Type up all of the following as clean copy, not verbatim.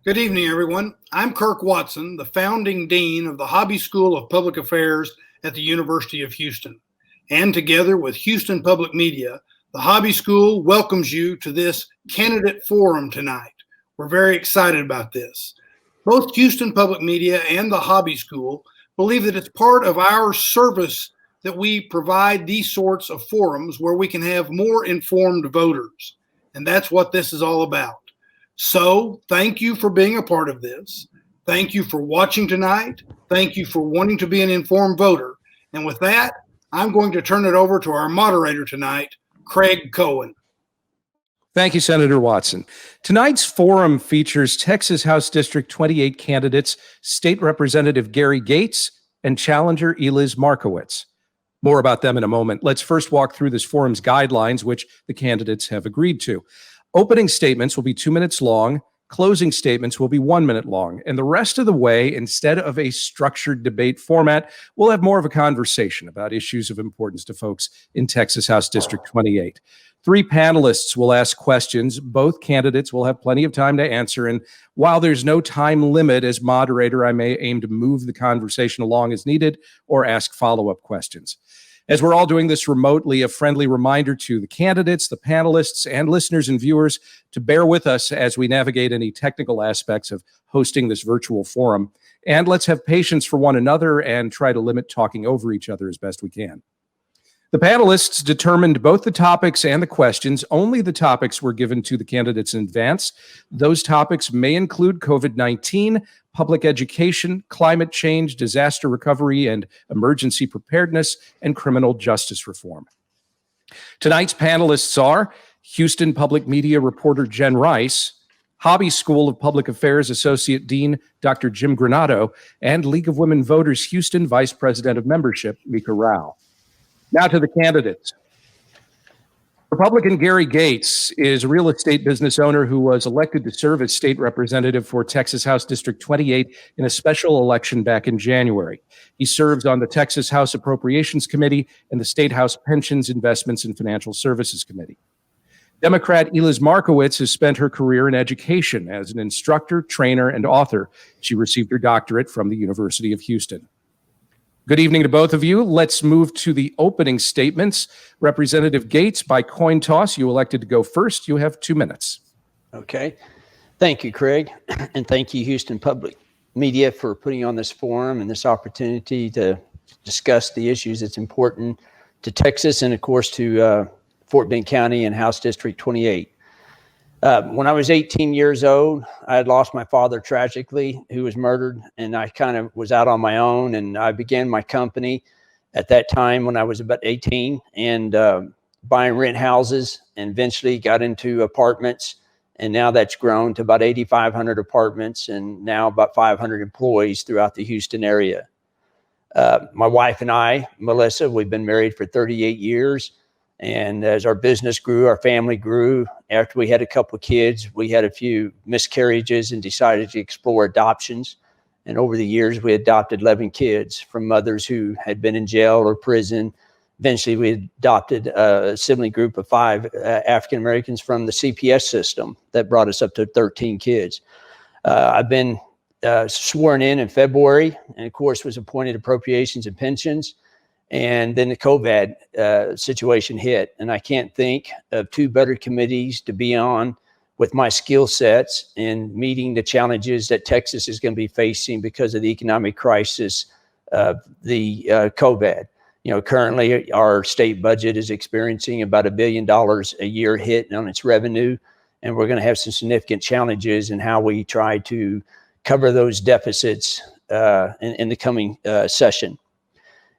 Good evening, everyone. I'm Kirk Watson, the founding dean of the Hobby School of Public Affairs at the University of Houston. And together with Houston Public Media, the Hobby School welcomes you to this candidate forum tonight. We're very excited about this. Both Houston Public Media and the Hobby School believe that it's part of our service that we provide these sorts of forums where we can have more informed voters. And that's what this is all about. So thank you for being a part of this. Thank you for watching tonight. Thank you for wanting to be an informed voter. And with that, I'm going to turn it over to our moderator tonight, Craig Cohen. Thank you, Senator Watson. Tonight's forum features Texas House District 28 candidates, State Representative Gary Gates and challenger Eliz Markowitz. More about them in a moment. Let's first walk through this forum's guidelines, which the candidates have agreed to. Opening statements will be 2 minutes long. Closing statements will be 1 minute long. And the rest of the way, instead of a structured debate format, we'll have more of a conversation about issues of importance to folks in Texas House District 28. 3 panelists will ask questions. Both candidates will have plenty of time to answer. And while there's no time limit, as moderator, I may aim to move the conversation along as needed or ask follow-up questions. As we're all doing this remotely, a friendly reminder to the candidates, the panelists, and listeners and viewers to bear with us as we navigate any technical aspects of hosting this virtual forum. And let's have patience for one another and try to limit talking over each other as best we can. The panelists determined both the topics and the questions. Only the topics were given to the candidates in advance. Those topics may include COVID-19, public education, climate change, disaster recovery and emergency preparedness, and criminal justice reform. Tonight's panelists are Houston Public Media reporter Jen Rice, Hobby School of Public Affairs Associate Dean Dr. Jim Granato, and League of Women Voters Houston Vice President of Membership Mika Rao. Now to the candidates. Republican Gary Gates is a real estate business owner who was elected to serve as state representative for Texas House District 28 in a special election back in January. He serves on the Texas House Appropriations Committee and the State House Pensions, Investments, and Financial Services Committee. Democrat Eliz Markowitz has spent her career in education as an instructor, trainer, and author. She received her doctorate from the University of Houston. Good evening to both of you. Let's move to the opening statements. Representative Gates, by coin toss, you elected to go first. You have 2 minutes. Okay. Thank you, Craig. And thank you, Houston Public Media, for putting on this forum and this opportunity to discuss the issues that's important to Texas and, of course, to Fort Bend County and House District 28. When I was 18 years old, I had lost my father tragically, who was murdered, and I kind of was out on my own, and I began my company at that time when I was about 18 and buying rent houses, and eventually got into apartments, and now that's grown to about 8,500 apartments and now about 500 employees throughout the Houston area. My wife and I, Melissa, we've been married for 38 years. And as our business grew, our family grew. After we had a couple of kids, we had a few miscarriages and decided to explore adoptions. And over the years, we adopted 11 kids from mothers who had been in jail or prison. Eventually, we adopted a sibling group of 5 African Americans from the CPS system that brought us up to 13 kids. I've been sworn in February, and of course was appointed Appropriations and Pensions. And then the COVID situation hit, and I can't think of 2 better committees to be on with my skill sets in meeting the challenges that Texas is going to be facing because of the economic crisis of the COVID. You know, currently our state budget is experiencing about $1 billion a year hit on its revenue, and we're going to have some significant challenges in how we try to cover those deficits in the coming session.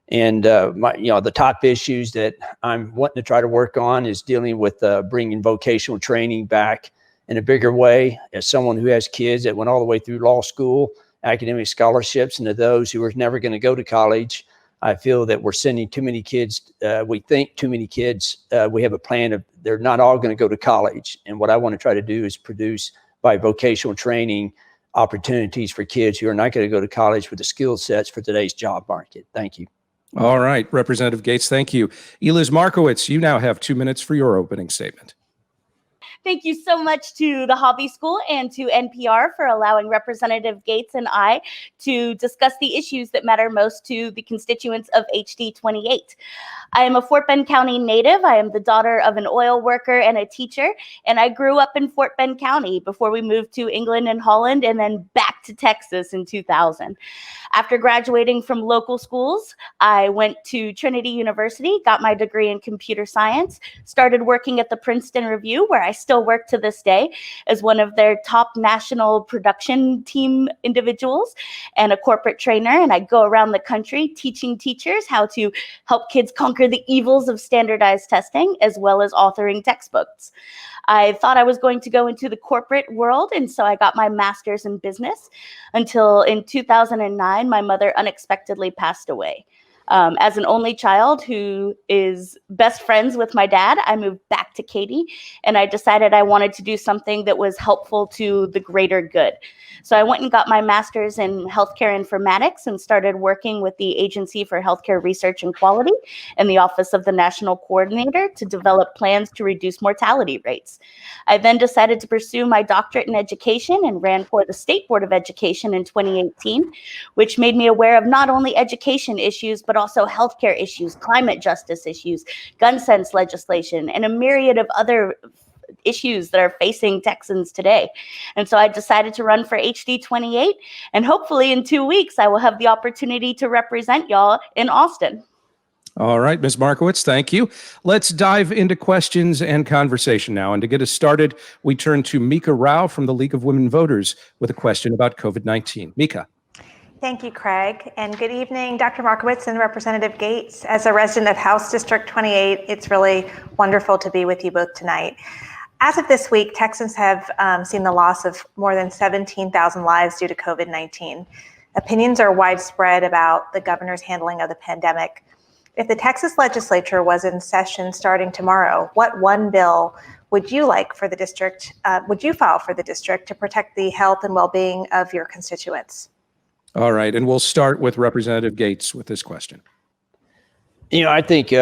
And the top issues that I'm wanting to try to work on is dealing with bringing vocational training back in a bigger way. As someone who has kids that went all the way through law school, academic scholarships, and to those who are never going to go to college, I feel that we're sending too many kids. We think too many kids. We have a plan of they're not all going to go to college. And what I want to try to do is produce by vocational training opportunities for kids who are not going to go to college with the skill sets for today's job market. Thank you. All right, Representative Gates, thank you. Eliz Markowitz, you now have 2 minutes for your opening statement. Thank you so much to the Hobby School and to NPR for allowing Representative Gates and I to discuss the issues that matter most to the constituents of HD 28. I am a Fort Bend County native. I am the daughter of an oil worker and a teacher, and I grew up in Fort Bend County before we moved to England and Holland and then back to Texas in 2000. After graduating from local schools, I went to Trinity University, got my degree in computer science, started working at the Princeton Review, where I still work to this day as one of their top national production team individuals and a corporate trainer. And I go around the country teaching teachers how to help kids conquer the evils of standardized testing, as well as authoring textbooks. I thought I was going to go into the corporate world, and so I got my master's in business until in 2009, my mother unexpectedly passed away. As an only child who is best friends with my dad, I moved back to Katy, and I decided I wanted to do something that was helpful to the greater good. So I went and got my master's in healthcare informatics and started working with the Agency for Healthcare Research and Quality and the Office of the National Coordinator to develop plans to reduce mortality rates. I then decided to pursue my doctorate in education and ran for the State Board of Education in 2018, which made me aware of not only education issues, but also healthcare issues, climate justice issues, gun sense legislation, and a myriad of other issues that are facing Texans today. And so I decided to run for HD 28, and hopefully in 2 weeks, I will have the opportunity to represent y'all in Austin. All right, Ms. Markowitz, thank you. Let's dive into questions and conversation now. And to get us started, we turn to Mika Rao from the League of Women Voters with a question about COVID-19. Mika. Thank you, Craig, and good evening, Dr. Markowitz and Representative Gates. As a resident of House District 28, it's really wonderful to be with you both tonight. As of this week, Texans have seen the loss of more than 17,000 lives due to COVID-19. Opinions are widespread about the governor's handling of the pandemic. If the Texas legislature was in session starting tomorrow, what one bill would you like for the district, would you file for the district to protect the health and well-being of your constituents? All right, and we'll start with Representative Gates with this question. You know, I think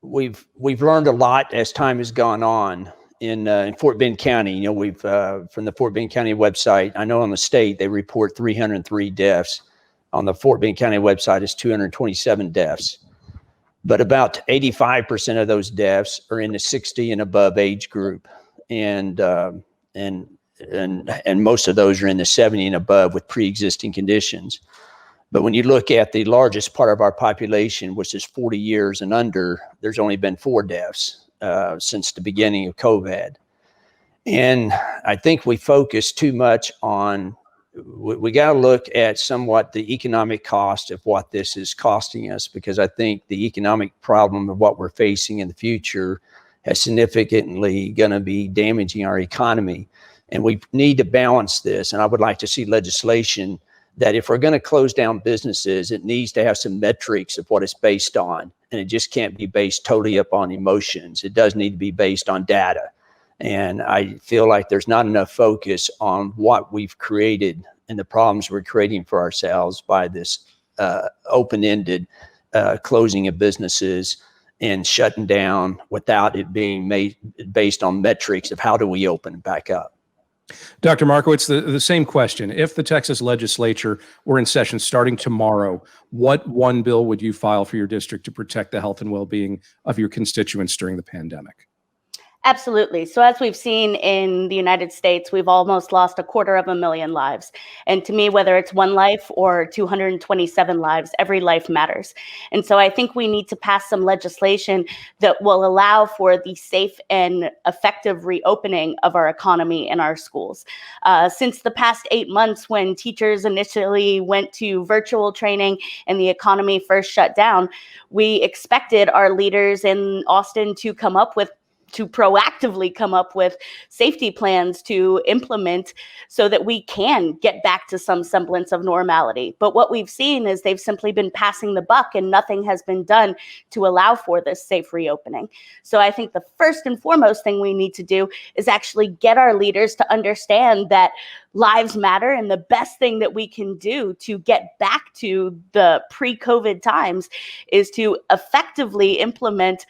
we've learned a lot as time has gone on in Fort Bend County. You know, we've from the Fort Bend County website, I know on the state they report 303 deaths. On the Fort Bend County website is 227 deaths. But about 85% of those deaths are in the 60 and above age group, and most of those are in the 70 and above with pre-existing conditions. But when you look at the largest part of our population, which is 40 years and under, there's only been 4 deaths since the beginning of COVID. And I think we focus too much on, we got to look at somewhat the economic cost of what this is costing us, because I think the economic problem of what we're facing in the future is significantly going to be damaging our economy. And we need to balance this. And I would like to see legislation that if we're going to close down businesses, it needs to have some metrics of what it's based on. And it just can't be based totally upon emotions. It does need to be based on data. And I feel like there's not enough focus on what we've created and the problems we're creating for ourselves by this open-ended closing of businesses and shutting down without it being made based on metrics of how do we open back up. Dr. Markowitz, the same question. If the Texas legislature were in session starting tomorrow, what one bill would you file for your district to protect the health and well-being of your constituents during the pandemic? Absolutely. So as we've seen in the United States, we've almost lost 250,000 lives. And to me, whether it's one life or 227 lives, every life matters. And so I think we need to pass some legislation that will allow for the safe and effective reopening of our economy and our schools. Since the past 8 months, when teachers initially went to virtual training and the economy first shut down, we expected our leaders in Austin to proactively come up with safety plans to implement so that we can get back to some semblance of normality. But what we've seen is they've simply been passing the buck and nothing has been done to allow for this safe reopening. So I think the first and foremost thing we need to do is actually get our leaders to understand that lives matter, and the best thing that we can do to get back to the pre-COVID times is to effectively implement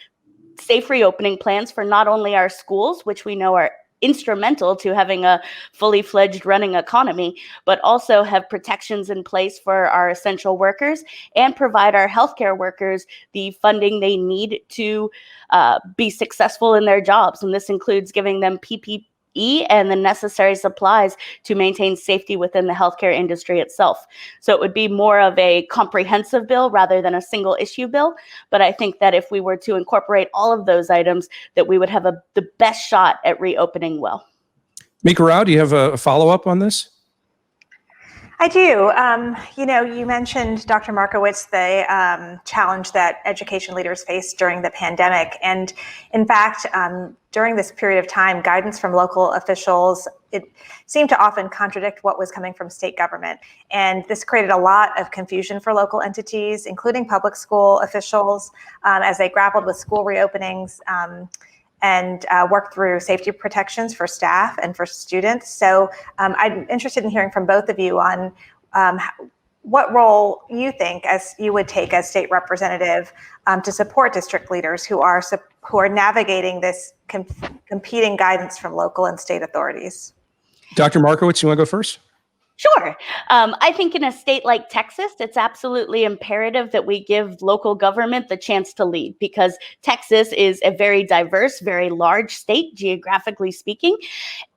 safe reopening plans for not only our schools, which we know are instrumental to having a fully fledged running economy, but also have protections in place for our essential workers and provide our healthcare workers the funding they need to be successful in their jobs. And this includes giving them PPE and the necessary supplies to maintain safety within the healthcare industry itself. So it would be more of a comprehensive bill rather than a single issue bill. But I think that if we were to incorporate all of those items, that we would have the best shot at reopening well. Mika Rao, do you have a follow-up on this? I do. You mentioned, Dr. Markowitz, the challenge that education leaders faced during the pandemic. And in fact, during this period of time, guidance from local officials, it seemed to often contradict what was coming from state government. And this created a lot of confusion for local entities, including public school officials, as they grappled with school reopenings and work through safety protections for staff and for students. So I'm interested in hearing from both of you on what role you think as you would take as state representative to support district leaders who are navigating this competing guidance from local and state authorities. Dr. Markowitz, you want to go first? Sure. I think in a state like Texas, it's absolutely imperative that we give local government the chance to lead, because Texas is a very diverse, very large state, geographically speaking,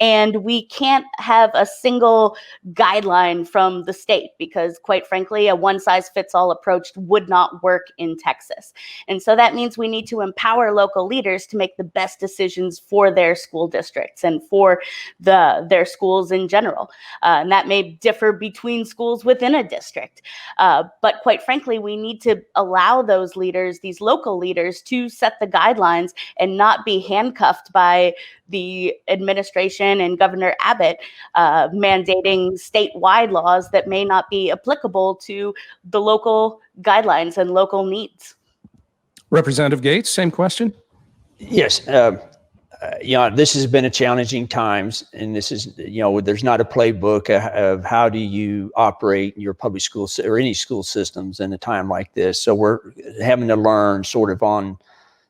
and we can't have a single guideline from the state because, quite frankly, a one-size-fits-all approach would not work in Texas. And so that means we need to empower local leaders to make the best decisions for their school districts and for their schools in general. And that may differ between schools within a district. But quite frankly, we need to allow those leaders, these local leaders, to set the guidelines and not be handcuffed by the administration and Governor Abbott mandating statewide laws that may not be applicable to the local guidelines and local needs. Representative Gates, same question. Yes. This has been a challenging times, and this is, there's not a playbook of how do you operate your public schools or any school systems in a time like this. So we're having to learn sort of on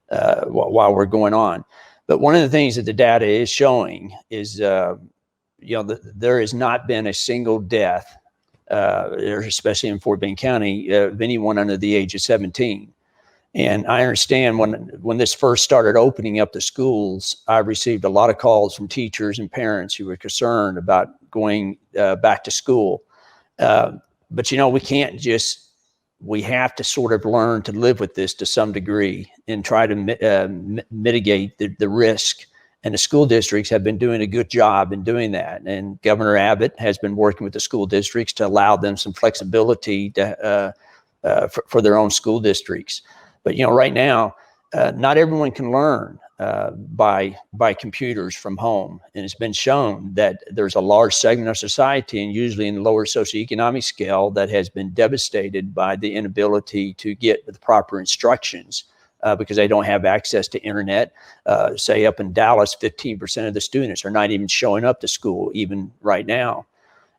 while we're going on. But one of the things that the data is showing is, there has not been a single death, especially in Fort Bend County, of anyone under the age of 17. And I understand when this first started opening up the schools, I received a lot of calls from teachers and parents who were concerned about going back to school. But, we have to sort of learn to live with this to some degree and try to mitigate the risk. And the school districts have been doing a good job in doing that. And Governor Abbott has been working with the school districts to allow them some flexibility for their own school districts. But right now, not everyone can learn by computers from home, and it's been shown that there's a large segment of society, and usually in the lower socioeconomic scale, that has been devastated by the inability to get the proper instructions because they don't have access to internet. Say up in Dallas, 15% of the students are not even showing up to school even right now.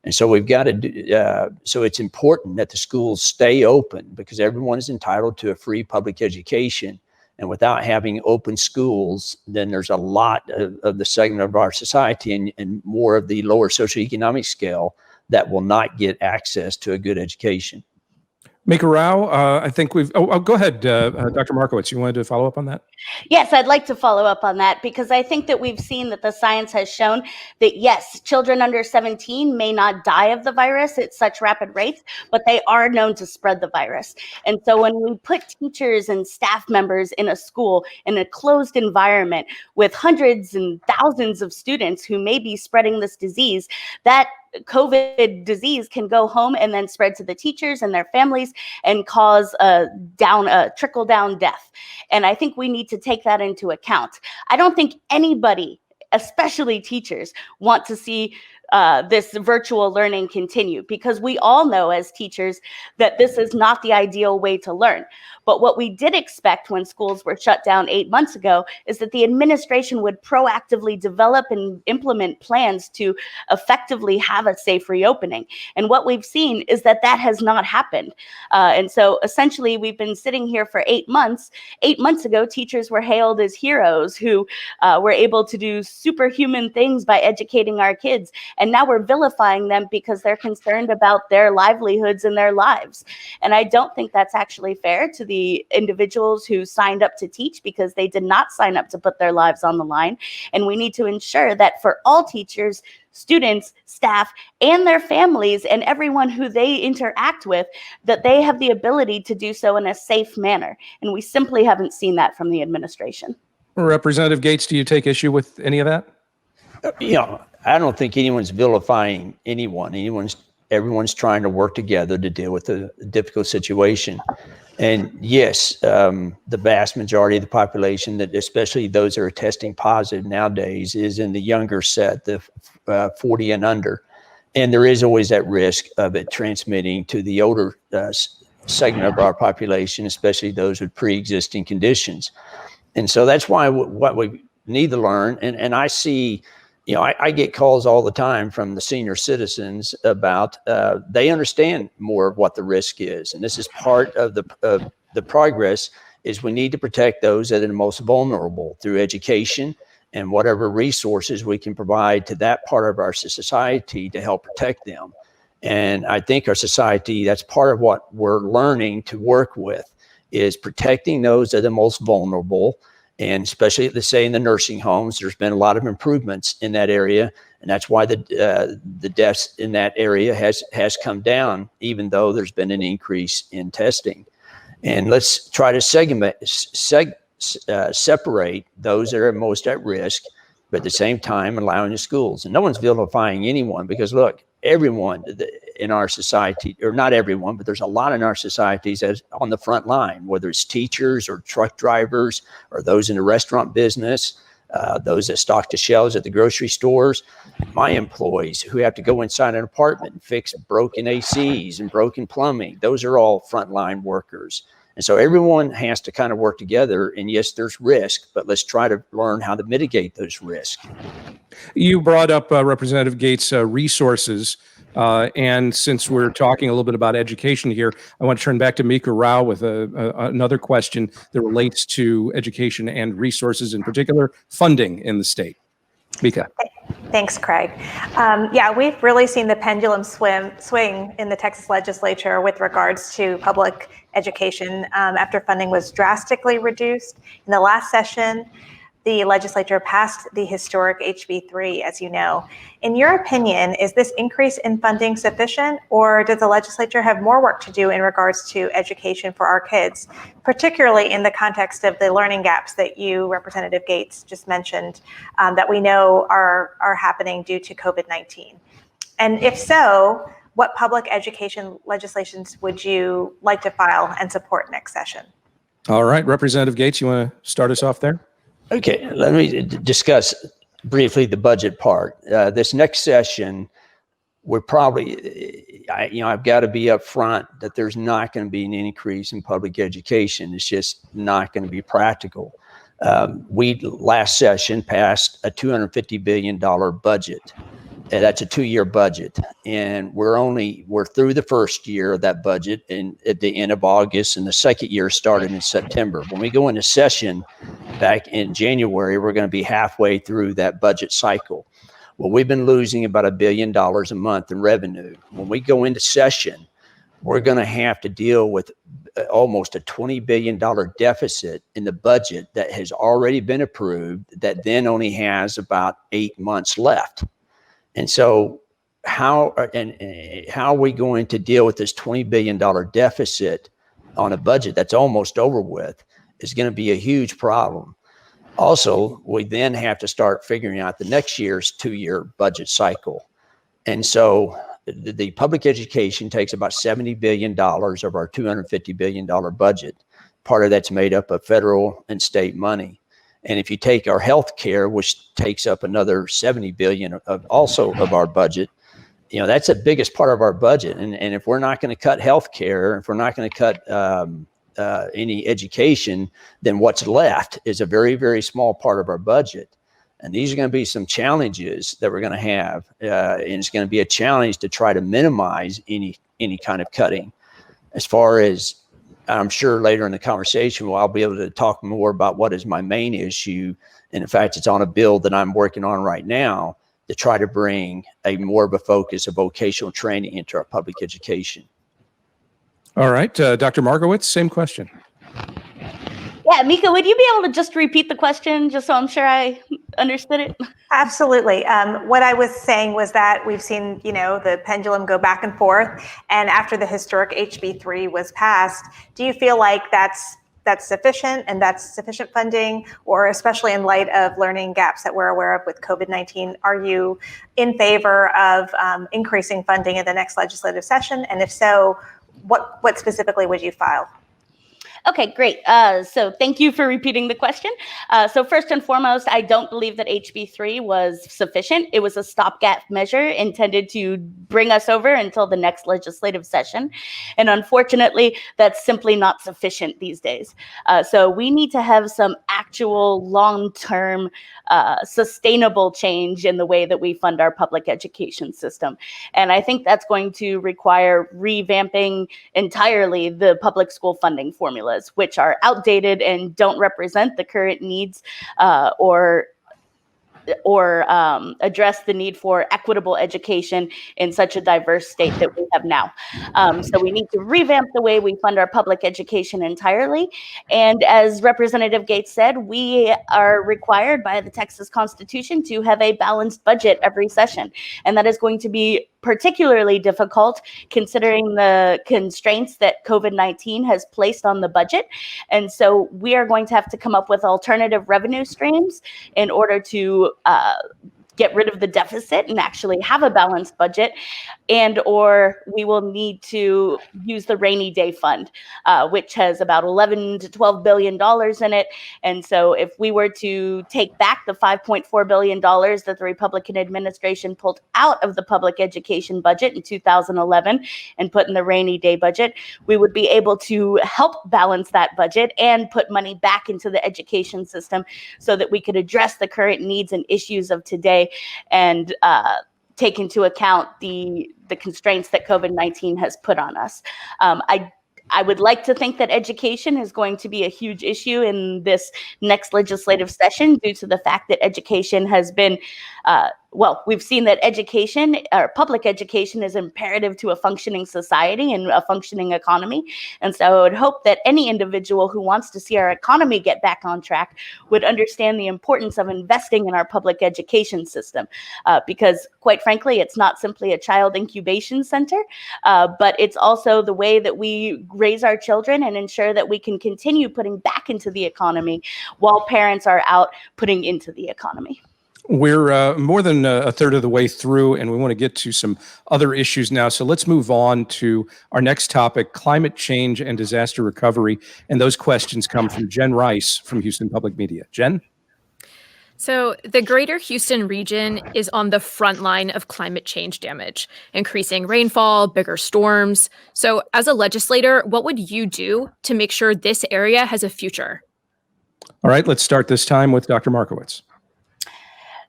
And so we've got to do, so it's important that the schools stay open because everyone is entitled to a free public education. And without having open schools, then there's a lot of the segment of our society and more of the lower socioeconomic scale that will not get access to a good education. Mika Rao, I think we've, go ahead, Dr. Markowitz, you wanted to follow up on that? Yes, I'd like to follow up on that because I think that we've seen that the science has shown that yes, children under 17 may not die of the virus at such rapid rates, but they are known to spread the virus. And so when we put teachers and staff members in a school in a closed environment with hundreds and thousands of students who may be spreading this disease, that COVID disease can go home and then spread to the teachers and their families and cause a trickle down death. And I think we need to take that into account. I don't think anybody, especially teachers, want to see this virtual learning continue, because we all know as teachers that this is not the ideal way to learn. But what we did expect when schools were shut down 8 months ago is that the administration would proactively develop and implement plans to effectively have a safe reopening. And what we've seen is that that has not happened. And so essentially we've been sitting here for 8 months. 8 months ago, teachers were hailed as heroes who were able to do superhuman things by educating our kids. And now we're vilifying them because they're concerned about their livelihoods and their lives. And I don't think that's actually fair to the individuals who signed up to teach, because they did not sign up to put their lives on the line. And we need to ensure that for all teachers, students, staff, and their families, and everyone who they interact with, that they have the ability to do so in a safe manner. And we simply haven't seen that from the administration. Representative Gates, do you take issue with any of that? I don't think anyone's vilifying anyone. Everyone's trying to work together to deal with a difficult situation. And yes, the vast majority of the population, that especially those that are testing positive nowadays, is in the younger set, the 40 and under. And there is always that risk of it transmitting to the older segment of our population, especially those with pre-existing conditions. And so that's why what we need to learn. And I see, I get calls all the time from the senior citizens about they understand more of what the risk is. And this is part of the progress, is we need to protect those that are the most vulnerable through education and whatever resources we can provide to that part of our society to help protect them. And I think our society, that's part of what we're learning to work with, is protecting those that are the most vulnerable. And especially, let's say, in the nursing homes, there's been a lot of improvements in that area. And that's why the deaths in that area has come down, even though there's been an increase in testing. And let's try to separate those that are most at risk, but at the same time allowing the schools. And no one's vilifying anyone, because look, everyone in our society, or not everyone, but there's a lot in our societies that's on the front line, whether it's teachers or truck drivers or those in the restaurant business, those that stock the shelves at the grocery stores, my employees who have to go inside an apartment and fix broken ACs and broken plumbing. Those are all frontline workers. And so everyone has to kind of work together. And yes, there's risk, but let's try to learn how to mitigate those risks. You brought up, Representative Gates, resources. And since we're talking a little bit about education here, I want to turn back to Mika Rao with another question that relates to education and resources, in particular funding in the state. Mika. Thanks, Craig. We've really seen the pendulum swing in the Texas legislature with regards to public education after funding was drastically reduced. In the last session, the legislature passed the historic HB 3, as you know. In your opinion, is this increase in funding sufficient, or does the legislature have more work to do in regards to education for our kids, particularly in the context of the learning gaps that you, Representative Gates, just mentioned, that we know are happening due to COVID-19? And if so, what public education legislations would you like to file and support next session? All right, Representative Gates, you want to start us off there? Okay, let me discuss briefly the budget part. This next session, we're probably, I've got to be upfront that there's not going to be an increase in public education. It's just not going to be practical. We last session passed a $250 billion budget. And that's a 2-year budget, and we're through the first year of that budget at the end of August, and the second year started in September. When we go into session back in January, we're going to be halfway through that budget cycle. Well, we've been losing about $1 billion a month in revenue. When we go into session, we're going to have to deal with almost a $20 billion deficit in the budget that has already been approved, that then only has about 8 months left. And so how are we going to deal with this $20 billion deficit on a budget that's almost over with is going to be a huge problem. Also, we then have to start figuring out the next year's 2-year budget cycle. And so the public education takes about $70 billion of our $250 billion budget. Part of that's made up of federal and state money. And if you take our health care, which takes up another 70 billion of our budget, that's the biggest part of our budget. And if we're not going to cut health care, if we're not going to cut any education, then what's left is a very, very small part of our budget. And these are going to be some challenges that we're going to have. And it's going to be a challenge to try to minimize any kind of cutting. As far as, I'm sure later in the conversation, I'll be able to talk more about what is my main issue. And in fact, it's on a bill that I'm working on right now to try to bring more of a focus of vocational training into our public education. All right, Dr. Markowitz, same question. Yeah, Mika, would you be able to just repeat the question just so I'm sure I understood it? Absolutely. What I was saying was that we've seen, the pendulum go back and forth. And after the historic HB3 was passed, do you feel like that's sufficient and that's sufficient funding, or especially in light of learning gaps that we're aware of with COVID-19, are you in favor of increasing funding in the next legislative session? And if so, what specifically would you file? Okay, great. So thank you for repeating the question. So first and foremost, I don't believe that HB3 was sufficient. It was a stopgap measure intended to bring us over until the next legislative session. And unfortunately, that's simply not sufficient these days. So we need to have some actual long-term sustainable change in the way that we fund our public education system. And I think that's going to require revamping entirely the public school funding formulas, which are outdated and don't represent the current needs or address the need for equitable education in such a diverse state that we have now. So we need to revamp the way we fund our public education entirely. And as Representative Gates said, we are required by the Texas Constitution to have a balanced budget every session. And that is going to be particularly difficult considering the constraints that COVID-19 has placed on the budget. And so we are going to have to come up with alternative revenue streams in order to get rid of the deficit and actually have a balanced budget, and or we will need to use the rainy day fund, which has about $11 to $12 billion in it. And so if we were to take back the $5.4 billion that the Republican administration pulled out of the public education budget in 2011 and put in the rainy day budget, we would be able to help balance that budget and put money back into the education system so that we could address the current needs and issues of today and take into account the constraints that COVID-19 has put on us. I would like to think that education is going to be a huge issue in this next legislative session due to the fact that education has been, we've seen that education, or public education, is imperative to a functioning society and a functioning economy. And so I would hope that any individual who wants to see our economy get back on track would understand the importance of investing in our public education system, because quite frankly, it's not simply a child incubation center, but it's also the way that we raise our children and ensure that we can continue putting back into the economy while parents are out putting into the economy. We're more than a third of the way through, and we want to get to some other issues now. So let's move on to our next topic, climate change and disaster recovery. And those questions come from Jen Rice from Houston Public Media. Jen? So the greater Houston region is on the front line of climate change damage, increasing rainfall, bigger storms. So as a legislator, what would you do to make sure this area has a future? All right, let's start this time with Dr. Markowitz.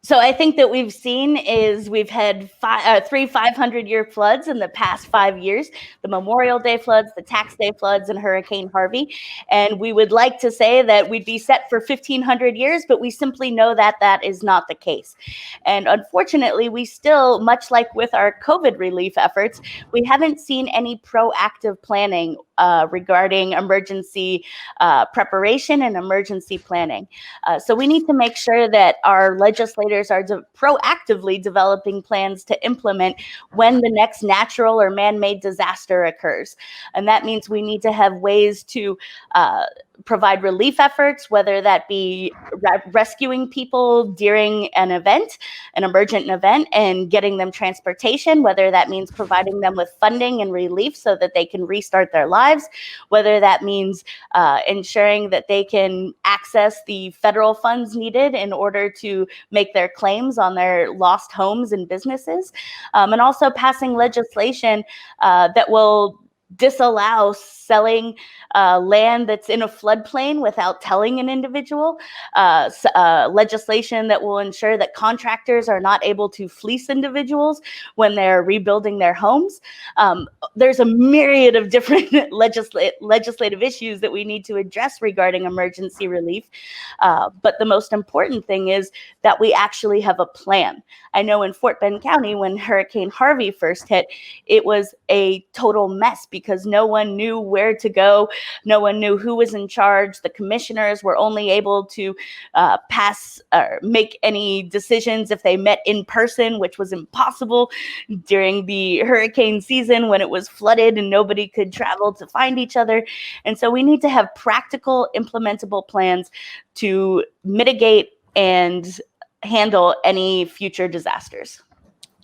So I think that we've had three 500-year floods in the past 5 years, the Memorial Day floods, the Tax Day floods, and Hurricane Harvey. And we would like to say that we'd be set for 1,500 years, but we simply know that that is not the case. And unfortunately, we still, much like with our COVID relief efforts, we haven't seen any proactive planning regarding emergency preparation and emergency planning. So we need to make sure that our legislators moderators are proactively developing plans to implement when the next natural or man-made disaster occurs. And that means we need to have ways to provide relief efforts, whether that be rescuing people during an emergent event, and getting them transportation, whether that means providing them with funding and relief so that they can restart their lives, whether that means ensuring that they can access the federal funds needed in order to make their claims on their lost homes and businesses, and also passing legislation that will disallow selling land that's in a floodplain without telling an individual, legislation that will ensure that contractors are not able to fleece individuals when they're rebuilding their homes. There's a myriad of different legislative issues that we need to address regarding emergency relief. But the most important thing is that we actually have a plan. I know in Fort Bend County, when Hurricane Harvey first hit, it was a total mess because no one knew where to go. No one knew who was in charge. The commissioners were only able to pass or make any decisions if they met in person, which was impossible during the hurricane season when it was flooded and nobody could travel to find each other. And so we need to have practical, implementable plans to mitigate and handle any future disasters.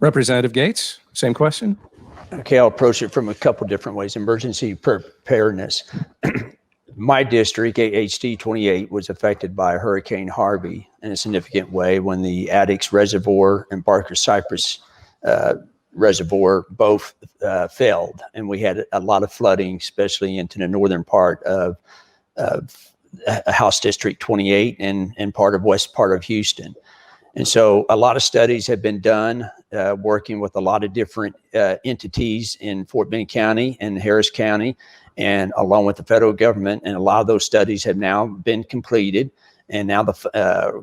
Representative Gates, same question. Okay, I'll approach it from a couple different ways. Emergency preparedness. My district, HD 28, was affected by Hurricane Harvey in a significant way when the Addicks Reservoir and Barker Cypress Reservoir both failed. And we had a lot of flooding, especially into the northern part of House District 28 and part of Houston. And so a lot of studies have been done working with a lot of different entities in Fort Bend County and Harris County, and along with the federal government. And a lot of those studies have now been completed and now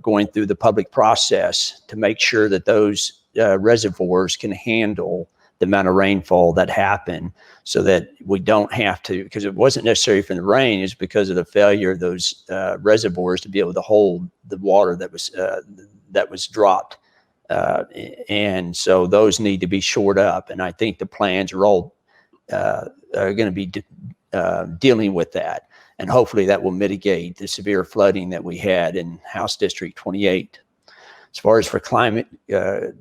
going through the public process to make sure that those reservoirs can handle the amount of rainfall that happened, so that we don't have to, because it wasn't necessarily from the rain, it's because of the failure of those reservoirs to be able to hold the water that was dropped. And so those need to be shored up. And I think the plans are all going to be dealing with that. And hopefully that will mitigate the severe flooding that we had in House District 28. As far as for climate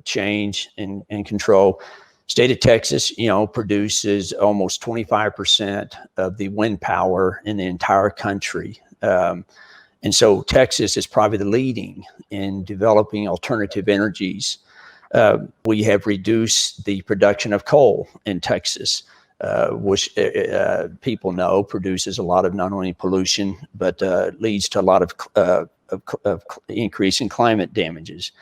change and control, state of Texas, produces almost 25% of the wind power in the entire country. And so Texas is probably the leading in developing alternative energies. We have reduced the production of coal in Texas, which people know produces a lot of not only pollution, but leads to a lot of increase in climate damages.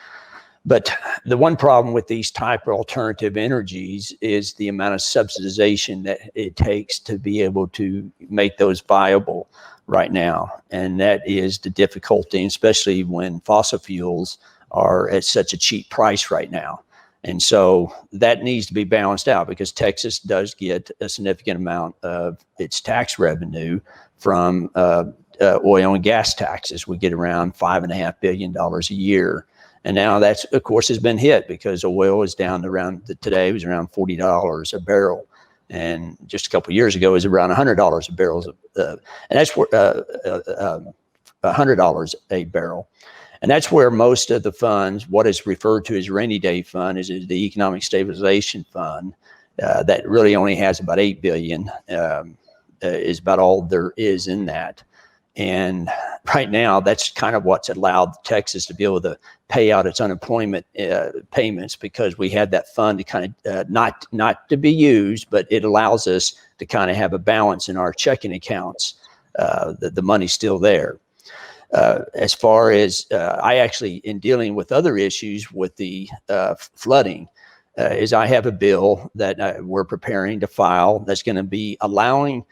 But the one problem with these type of alternative energies is the amount of subsidization that it takes to be able to make those viable right now. And that is the difficulty, especially when fossil fuels are at such a cheap price right now. And so that needs to be balanced out, because Texas does get a significant amount of its tax revenue from oil and gas taxes. We get around $5.5 billion a year. And now that's, of course, has been hit because oil is down to today it was around $40 a barrel. And just a couple of years ago, it was around $100 a barrel. And that's where $100 a barrel. And that's where most of the funds, what is referred to as rainy day fund, is the economic stabilization fund, that really only has about $8 billion, is about all there is in that. And right now, that's kind of what's allowed Texas to be able to pay out its unemployment payments, because we had that fund to kind of not to be used, but it allows us to kind of have a balance in our checking accounts. The money's still there. As far as I actually, in dealing with other issues with the flooding, is I have a bill that we're preparing to file that's going to be allowing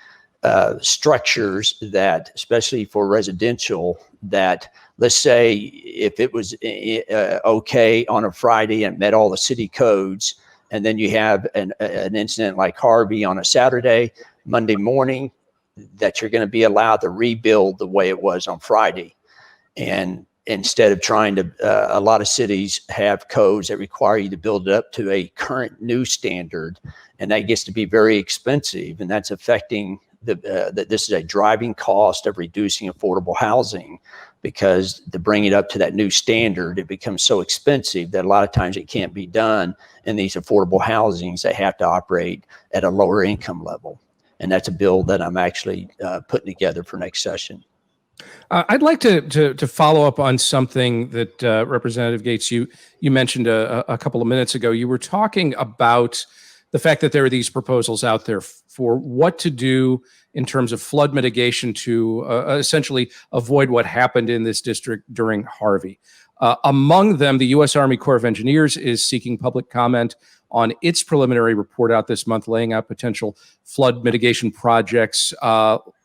structures that, especially for residential, that, let's say if it was okay on a Friday and met all the city codes, and then you have an incident like Harvey on a Saturday, Monday morning, that you're going to be allowed to rebuild the way it was on Friday. And instead of trying to, a lot of cities have codes that require you to build it up to a current new standard, and that gets to be very expensive, and that's affecting that this is a driving cost of reducing affordable housing, because to bring it up to that new standard, it becomes so expensive that a lot of times it can't be done in these affordable housings. They have to operate at a lower income level. And that's a bill that I'm actually putting together for next session. I'd like to follow up on something that Representative Gates, you mentioned a couple of minutes ago. You were talking about the fact that there are these proposals out there for what to do in terms of flood mitigation to essentially avoid what happened in this district during Harvey. Among them, the U.S. Army Corps of Engineers is seeking public comment on its preliminary report out this month, laying out potential flood mitigation projects,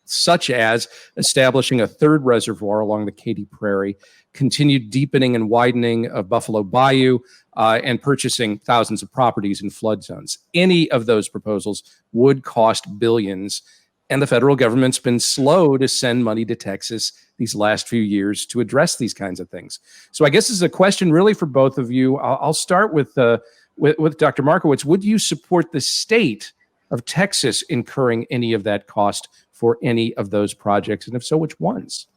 such as establishing a third reservoir along the Katy Prairie, continued deepening and widening of Buffalo Bayou, and purchasing thousands of properties in flood zones. Any of those proposals would cost billions, and the federal government's been slow to send money to Texas these last few years to address these kinds of things. So I guess this is a question really for both of you. I'll start with Dr. Markowitz. Would you support the state of Texas incurring any of that cost for any of those projects? And if so, which ones?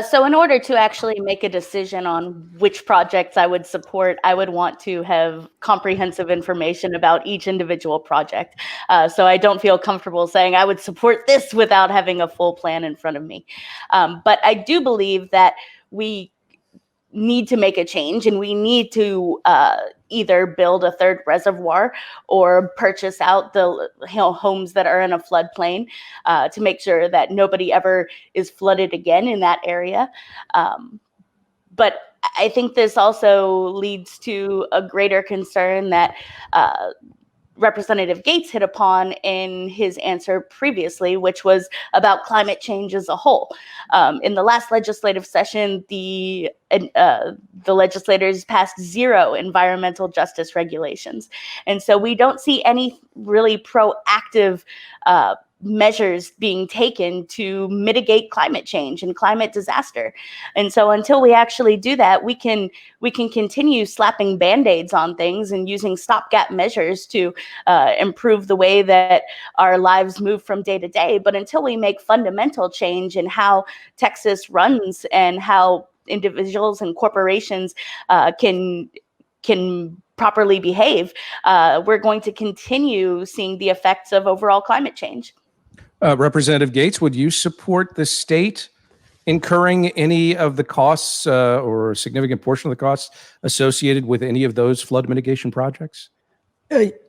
So in order to actually make a decision on which projects I would support, I would want to have comprehensive information about each individual project. So I don't feel comfortable saying I would support this without having a full plan in front of me. But I do believe that we need to make a change, and we need to either build a third reservoir or purchase out the homes that are in a floodplain to make sure that nobody ever is flooded again in that area. But I think this also leads to a greater concern that Representative Gates hit upon in his answer previously, which was about climate change as a whole. In the last legislative session, the legislators passed 0 environmental justice regulations. And so we don't see any really proactive measures being taken to mitigate climate change and climate disaster. And so until we actually do that, we can continue slapping Band-Aids on things and using stopgap measures to improve the way that our lives move from day to day. But until we make fundamental change in how Texas runs and how individuals and corporations can properly behave, we're going to continue seeing the effects of overall climate change. Representative Gates, would you support the state incurring any of the costs or a significant portion of the costs associated with any of those flood mitigation projects?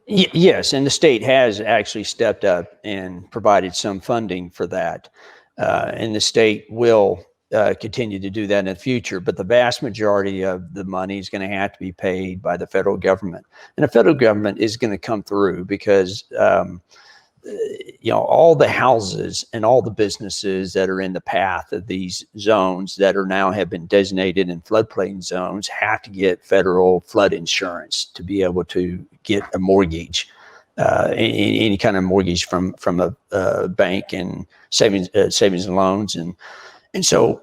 Yes, and the state has actually stepped up and provided some funding for that. And the state will continue to do that in the future, but the vast majority of the money is going to have to be paid by the federal government. And the federal government is going to come through because all the houses and all the businesses that are in the path of these zones that are now have been designated in floodplain zones have to get federal flood insurance to be able to get a mortgage, any kind of mortgage from a bank and savings and loans. And so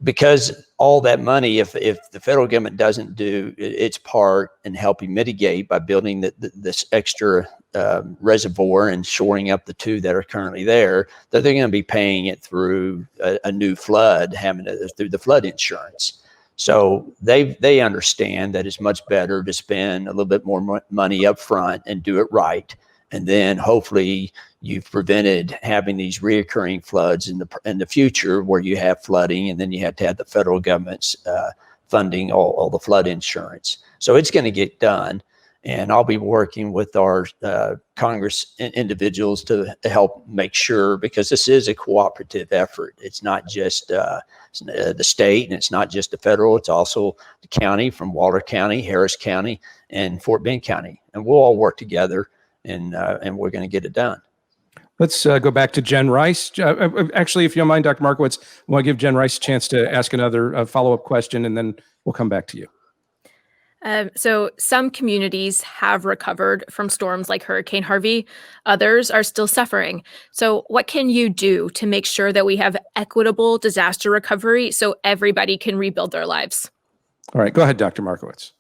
because all that money, if the federal government doesn't do its part in helping mitigate by building this extra reservoir and shoring up the 2 that are currently there, that they're going to be paying it through a new flood, through the flood insurance. So they understand that it's much better to spend a little bit more money up front and do it right. And then hopefully you've prevented having these reoccurring floods in the future where you have flooding, and then you have to have the federal government's funding all the flood insurance. So it's going to get done. And I'll be working with our Congress individuals to help make sure, because this is a cooperative effort. It's not just the state, and it's not just the federal. It's also the county, from Walter County, Harris County, and Fort Bend County. And we'll all work together, and we're going to get it done. Let's go back to Jen Rice. Actually, if you don't mind, Dr. Markowitz, I want to give Jen Rice a chance to ask another follow-up question, and then we'll come back to you. So some communities have recovered from storms like Hurricane Harvey. Others are still suffering. So what can you do to make sure that we have equitable disaster recovery so everybody can rebuild their lives? All right, go ahead, Dr. Markowitz.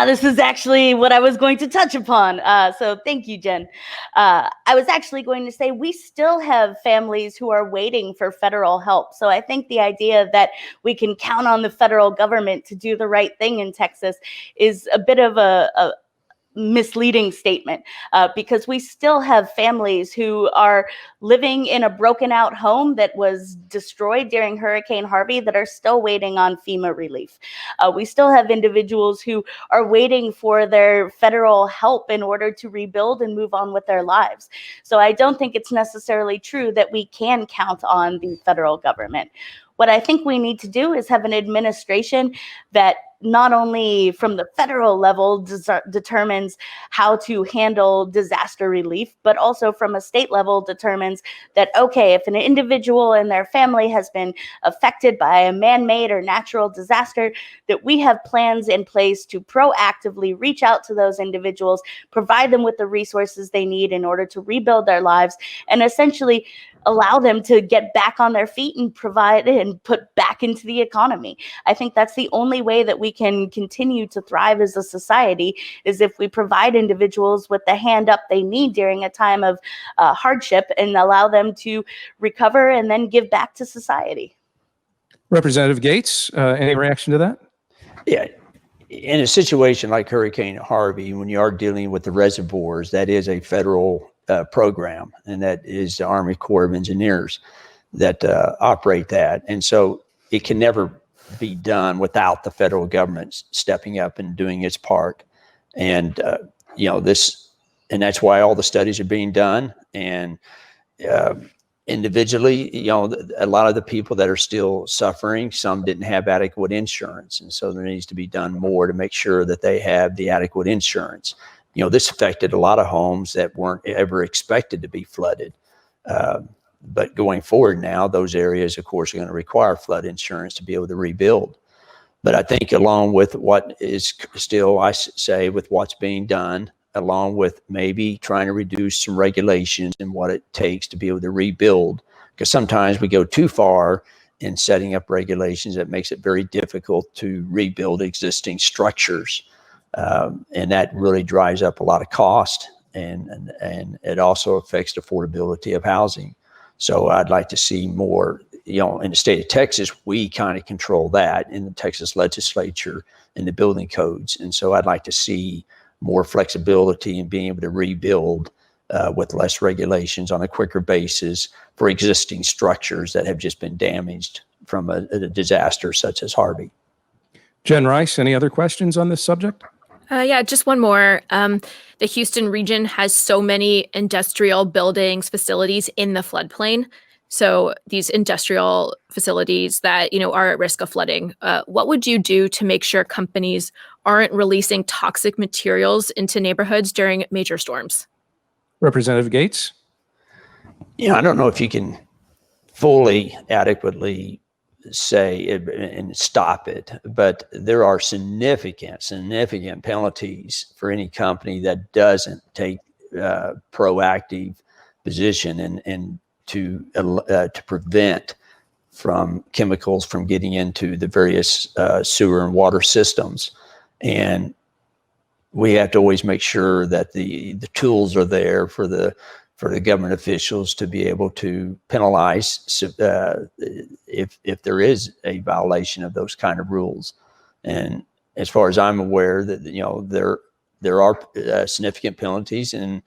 This is actually what I was going to touch upon. So thank you, Jen. I was actually going to say we still have families who are waiting for federal help. So I think the idea that we can count on the federal government to do the right thing in Texas is a bit of a misleading statement, because we still have families who are living in a broken out home that was destroyed during Hurricane Harvey that are still waiting on FEMA relief. We still have individuals who are waiting for their federal help in order to rebuild and move on with their lives. So I don't think it's necessarily true that we can count on the federal government. What I think we need to do is have an administration that not only from the federal level determines how to handle disaster relief, but also from a state level determines that, okay, if an individual and their family has been affected by a man-made or natural disaster, that we have plans in place to proactively reach out to those individuals, provide them with the resources they need in order to rebuild their lives, and essentially allow them to get back on their feet and provide and put back into the economy. I think that's the only way that we can continue to thrive as a society, is if we provide individuals with the hand up they need during a time of hardship and allow them to recover and then give back to society. Representative Gates, any reaction to that? Yeah. In a situation like Hurricane Harvey, when you are dealing with the reservoirs, that is a federal program, and that is the Army Corps of Engineers that operate that. And so it can never be done without the federal government stepping up and doing its part. And, and that's why all the studies are being done. And individually, a lot of the people that are still suffering, some didn't have adequate insurance. And so there needs to be done more to make sure that they have the adequate insurance. This affected a lot of homes that weren't ever expected to be flooded. But going forward now, those areas, of course, are going to require flood insurance to be able to rebuild. But I think along with what is still, I say, with what's being done, along with maybe trying to reduce some regulations and what it takes to be able to rebuild, because sometimes we go too far in setting up regulations that makes it very difficult to rebuild existing structures. And that really drives up a lot of cost, and it also affects the affordability of housing. So I'd like to see more, in the state of Texas, we kind of control that in the Texas legislature and the building codes. And so I'd like to see more flexibility in being able to rebuild with less regulations on a quicker basis for existing structures that have just been damaged from a disaster such as Harvey. Jen Rice, any other questions on this subject? Yeah, just one more. The Houston region has so many industrial buildings, facilities in the floodplain. So these industrial facilities that, are at risk of flooding, what would you do to make sure companies aren't releasing toxic materials into neighborhoods during major storms? Representative Gates? I don't know if you can fully adequately say it and stop it, but there are significant penalties for any company that doesn't take proactive position and to prevent from chemicals from getting into the various sewer and water systems. And we have to always make sure that the tools are there for the government officials to be able to penalize if there is a violation of those kind of rules. And as far as I'm aware, that there are significant penalties, and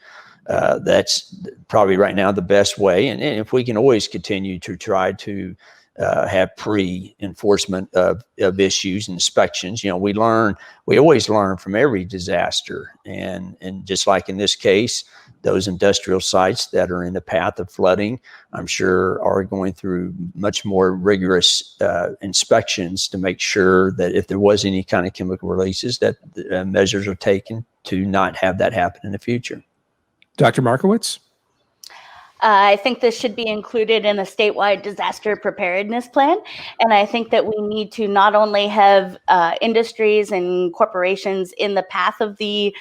that's probably right now the best way. And if we can always continue to try to have pre-enforcement of issues and inspections, we always learn from every disaster, and just like in this case, those industrial sites that are in the path of flooding, I'm sure are going through much more rigorous inspections to make sure that if there was any kind of chemical releases, that measures are taken to not have that happen in the future. Dr. Markowitz? I think this should be included in a statewide disaster preparedness plan. And I think that we need to not only have industries and corporations in the path of in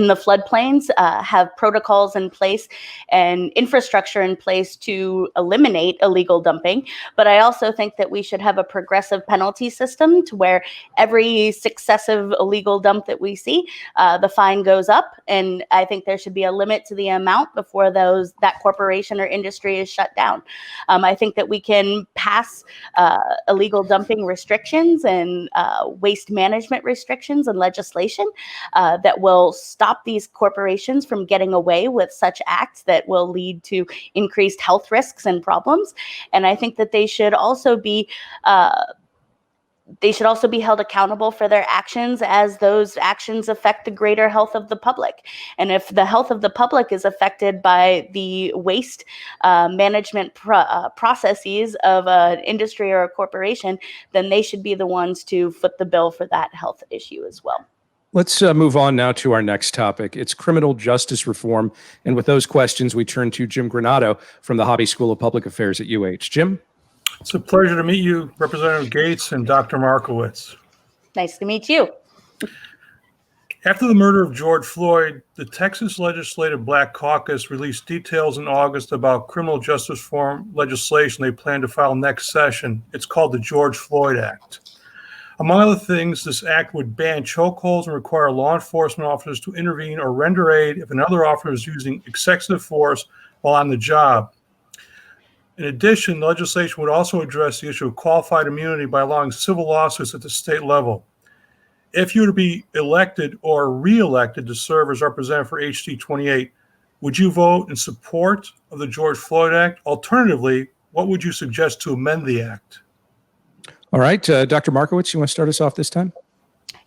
the floodplains, have protocols in place and infrastructure in place to eliminate illegal dumping, but I also think that we should have a progressive penalty system to where every successive illegal dump that we see, the fine goes up. And I think there should be a limit to the amount before that corporation or industry is shut down. I think that we can pass illegal dumping restrictions and waste management restrictions and legislation that will stop these corporations from getting away with such acts that will lead to increased health risks and problems. And I think that they should also be held accountable for their actions as those actions affect the greater health of the public. And if the health of the public is affected by the waste management processes of an industry or a corporation, then they should be the ones to foot the bill for that health issue as well. Let's move on now to our next topic. It's criminal justice reform. And with those questions, we turn to Jim Granato from the Hobby School of Public Affairs at UH. Jim? It's a pleasure to meet you, Representative Gates and Dr. Markowitz. Nice to meet you. After the murder of George Floyd, the Texas Legislative Black Caucus released details in August about criminal justice reform legislation they plan to file next session. It's called the George Floyd Act. Among other things, this act would ban chokeholds and require law enforcement officers to intervene or render aid if another officer is using excessive force while on the job. In addition, the legislation would also address the issue of qualified immunity by allowing civil lawsuits at the state level. If you were to be elected or re-elected to serve as representative for HD 28, would you vote in support of the George Floyd Act? Alternatively, what would you suggest to amend the act? All right, Dr. Markowitz, you want to start us off this time?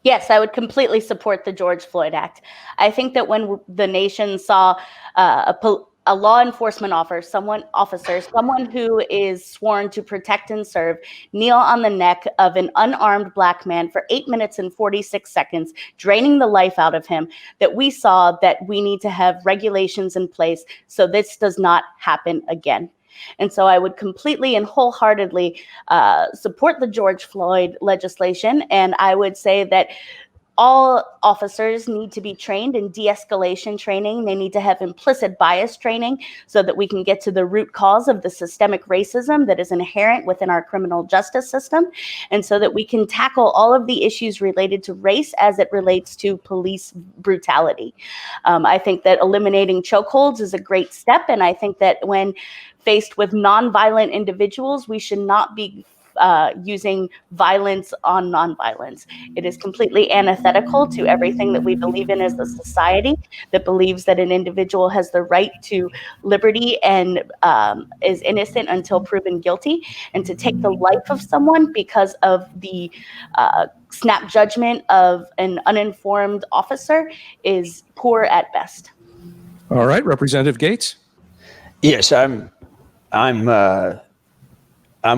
Yes, I would completely support the George Floyd Act. I think that when the nation saw a law enforcement officer, someone who is sworn to protect and serve, kneel on the neck of an unarmed Black man for 8 minutes and 46 seconds, draining the life out of him, that we saw that we need to have regulations in place so this does not happen again. And so I would completely and wholeheartedly support the George Floyd legislation. And I would say that all officers need to be trained in de-escalation training. They need to have implicit bias training so that we can get to the root cause of the systemic racism that is inherent within our criminal justice system, and so that we can tackle all of the issues related to race as it relates to police brutality. I think that eliminating chokeholds is a great step, and I think that when faced with nonviolent individuals, we should not be using violence on nonviolence. It is completely antithetical to everything that we believe in as a society that believes that an individual has the right to liberty and is innocent until proven guilty. And to take the life of someone because of the snap judgment of an uninformed officer is poor at best. All right, Representative Gates. Yes, I'm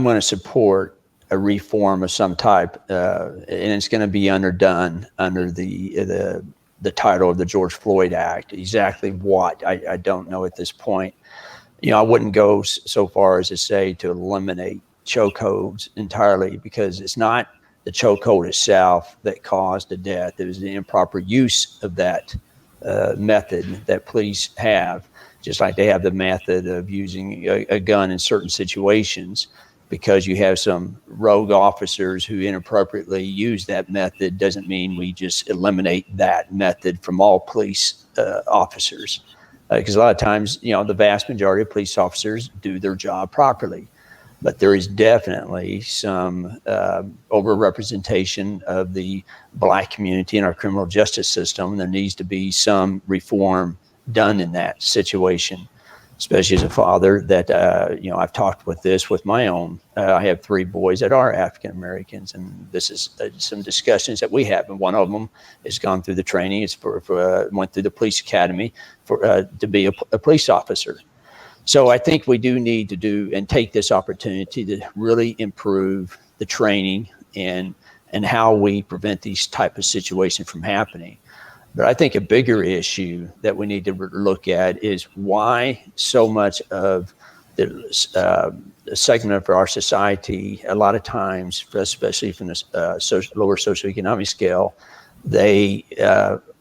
going to support a reform of some type, and it's going to be underdone under the title of the George Floyd Act. Exactly what, I don't know at this point. You know, I wouldn't go so far as to say to eliminate chokeholds entirely, because it's not the chokehold itself that caused the death. It was the improper use of that method that police have, just like they have the method of using a gun in certain situations. Because you have some rogue officers who inappropriately use that method doesn't mean we just eliminate that method from all police officers. Because a lot of times, you know, the vast majority of police officers do their job properly. But there is definitely some overrepresentation of the Black community in our criminal justice system. There needs to be some reform done in that situation. Especially as a father that, you know, I've talked with my own, I have 3 boys that are African Americans, and this is some discussions that we have. And one of them has gone through the training. It's went through the police academy to be a police officer. So I think we do need to do and take this opportunity to really improve the training and how we prevent these type of situations from happening. But I think a bigger issue that we need to look at is why so much of the segment of our society, a lot of times, especially from the lower socioeconomic scale, they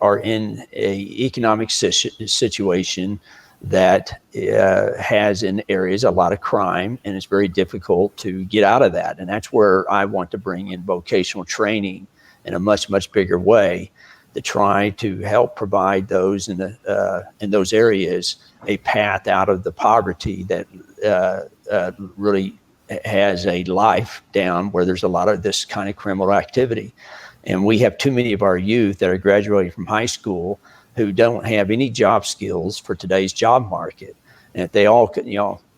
are in a economic situation that has in areas a lot of crime, and it's very difficult to get out of that. And that's where I want to bring in vocational training in a much, much bigger way to try to help provide those in those areas a path out of the poverty that really has a life down where there's a lot of this kind of criminal activity. And we have too many of our youth that are graduating from high school who don't have any job skills for today's job market. And if they all could,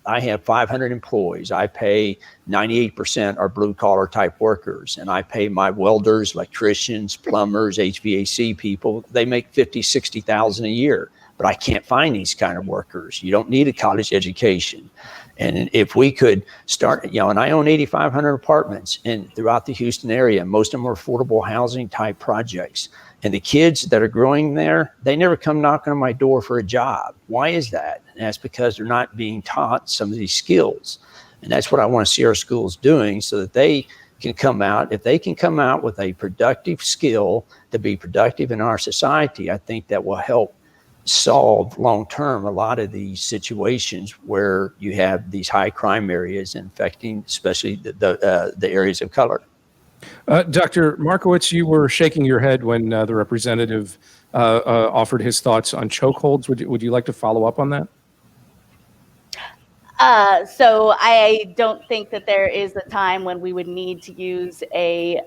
I have 500 employees. I pay 98% are blue collar type workers. And I pay my welders, electricians, plumbers, HVAC people. They make 50, 60,000 a year, but I can't find these kind of workers. You don't need a college education. And if we could start, and I own 8,500 apartments throughout the Houston area. Most of them are affordable housing type projects. And the kids that are growing there, they never come knocking on my door for a job. Why is that? And that's because they're not being taught some of these skills. And that's what I want to see our schools doing so that they can come out. If they can come out with a productive skill to be productive in our society, I think that will help solve long-term a lot of these situations where you have these high crime areas infecting especially the areas of color. Dr. Markowitz, you were shaking your head when the representative offered his thoughts on chokeholds. Would you like to follow up on that? So I don't think that there is a time when we would need to use a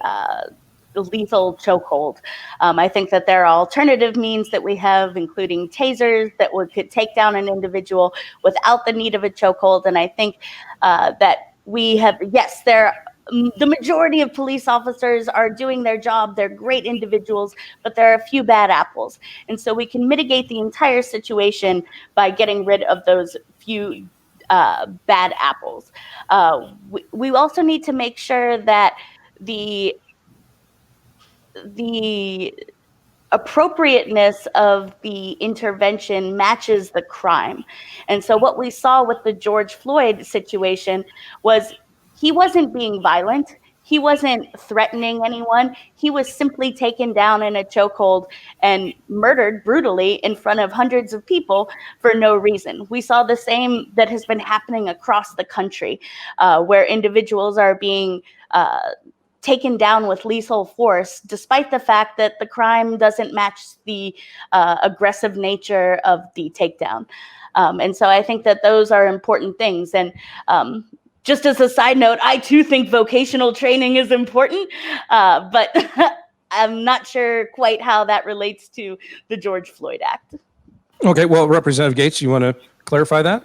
lethal chokehold. I think that there are alternative means that we have, including tasers, that could take down an individual without the need of a chokehold. And I think that we have, yes, the majority of police officers are doing their job. They're great individuals, but there are a few bad apples. And so we can mitigate the entire situation by getting rid of those few bad apples. We also need to make sure that the appropriateness of the intervention matches the crime. And so what we saw with the George Floyd situation was he wasn't being violent. He wasn't threatening anyone. He was simply taken down in a chokehold and murdered brutally in front of hundreds of people for no reason. We saw the same that has been happening across the country, where individuals are being taken down with lethal force, despite the fact that the crime doesn't match the aggressive nature of the takedown. And so I think that those are important things. And just as a side note, I too think vocational training is important, but I'm not sure quite how that relates to the George Floyd Act. Okay, well, Representative Gates, you want to clarify that?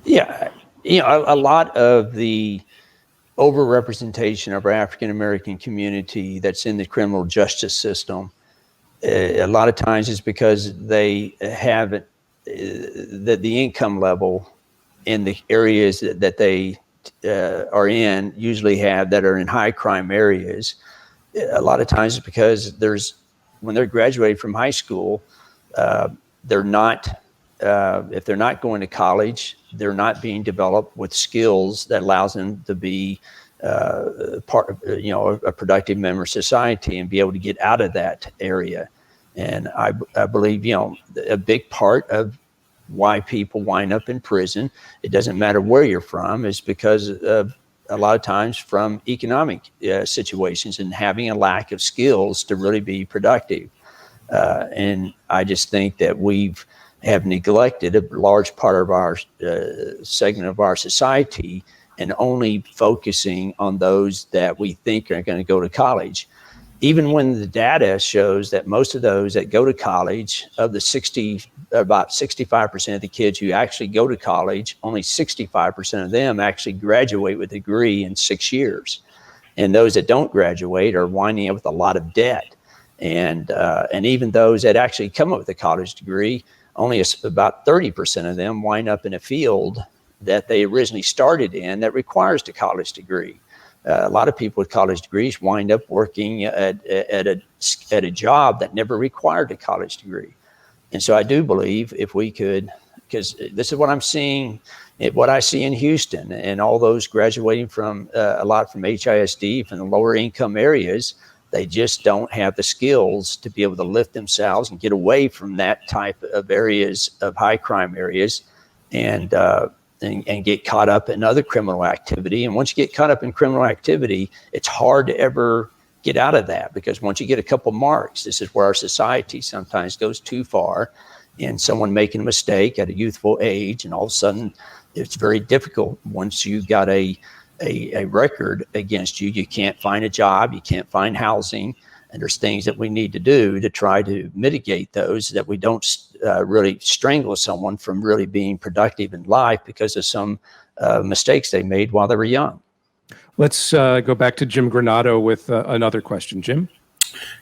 Yeah, a lot of the overrepresentation of our African-American community that's in the criminal justice system, a lot of times is because they have the income level in the areas that they are in usually have that are in high crime areas. A lot of times it's because when they're graduating from high school, they're not, if they're not going to college, they're not being developed with skills that allows them to be part of, a productive member of society and be able to get out of that area. And I believe, a big part of why people wind up in prison, it doesn't matter where you're from, is because of a lot of times from economic situations and having a lack of skills to really be productive. And I just think that have neglected a large part of our segment of our society and only focusing on those that we think are going to go to college. Even when the data shows that most of those that go to college, of the about 65% of the kids who actually go to college, only 65% of them actually graduate with a degree in 6 years. And those that don't graduate are winding up with a lot of debt. And even those that actually come up with a college degree, only about 30% of them wind up in a field that they originally started in that requires the college degree. a lot of people with college degrees wind up working at a job that never required a college degree. And so I do believe if we could, because this is what I'm seeing, what I see in Houston, and all those graduating from a lot from HISD, from the lower income areas, they just don't have the skills to be able to lift themselves and get away from that type of areas, of high crime areas, and get caught up in other criminal activity. And once you get caught up in criminal activity, it's hard to ever get out of that, because once you get a couple marks, this is where our society sometimes goes too far, and someone making a mistake at a youthful age, and all of a sudden it's very difficult. Once you got a record against you, you can't find a job, you can't find housing, and there's things that we need to do to try to mitigate those, that we don't really strangle someone from really being productive in life because of some mistakes they made while they were young. Let's go back to Jim Granado with another question. Jim?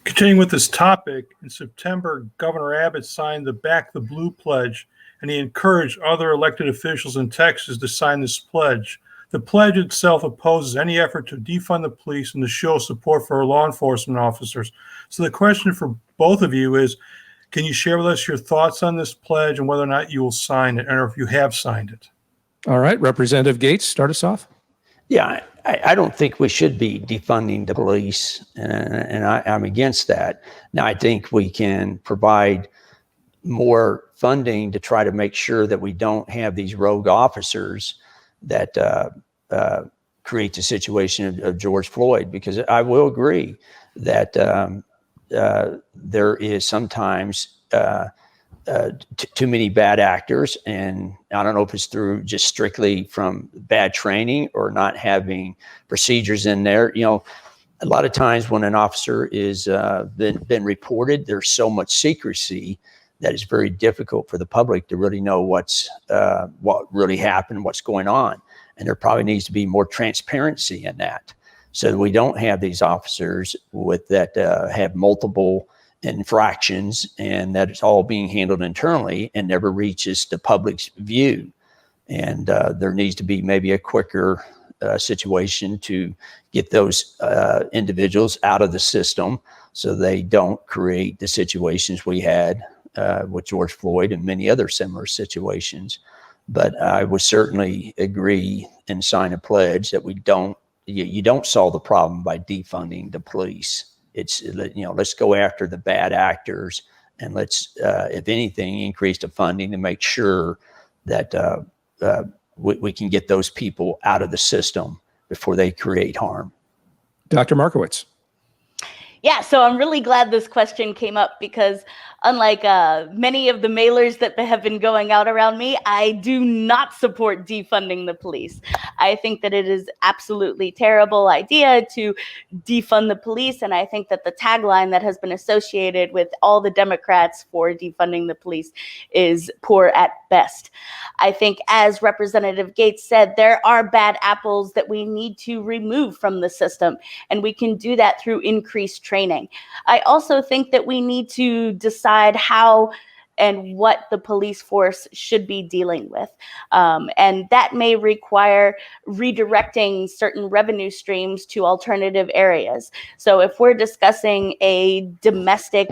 Continuing with this topic, in September, Governor Abbott signed the Back the Blue Pledge, and he encouraged other elected officials in Texas to sign this pledge. The pledge itself opposes any effort to defund the police and to show support for our law enforcement officers. So the question for both of you is, can you share with us your thoughts on this pledge and whether or not you will sign it, or if you have signed it? All right, Representative Gates, start us off. Yeah, I don't think we should be defunding the police, and I'm against that. Now, I think we can provide more funding to try to make sure that we don't have these rogue officers that creates a situation of George Floyd, because I will agree that there is sometimes too many bad actors, and I don't know if it's through just strictly from bad training or not having procedures in there. You know, a lot of times when an officer is been reported, there's so much secrecy that it's very difficult for the public to really know what really happened, what's going on. And there probably needs to be more transparency in that, so that we don't have these officers with that have multiple infractions, and that it's all being handled internally and never reaches the public's view. And there needs to be maybe a quicker situation to get those individuals out of the system, so they don't create the situations we had with George Floyd and many other similar situations. But I would certainly agree and sign a pledge that you don't solve the problem by defunding the police. It's, let's go after the bad actors, and let's, if anything, increase the funding to make sure that we can get those people out of the system before they create harm. Dr. Markowitz. Yeah, so I'm really glad this question came up, because unlike many of the mailers that have been going out around me, I do not support defunding the police. I think that it is absolutely terrible idea to defund the police, and I think that the tagline that has been associated with all the Democrats for defunding the police is poor at best. I think, as Representative Gates said, there are bad apples that we need to remove from the system, and we can do that through increased training. I also think that we need to decide how and what the police force should be dealing with. And that may require redirecting certain revenue streams to alternative areas. So if we're discussing a domestic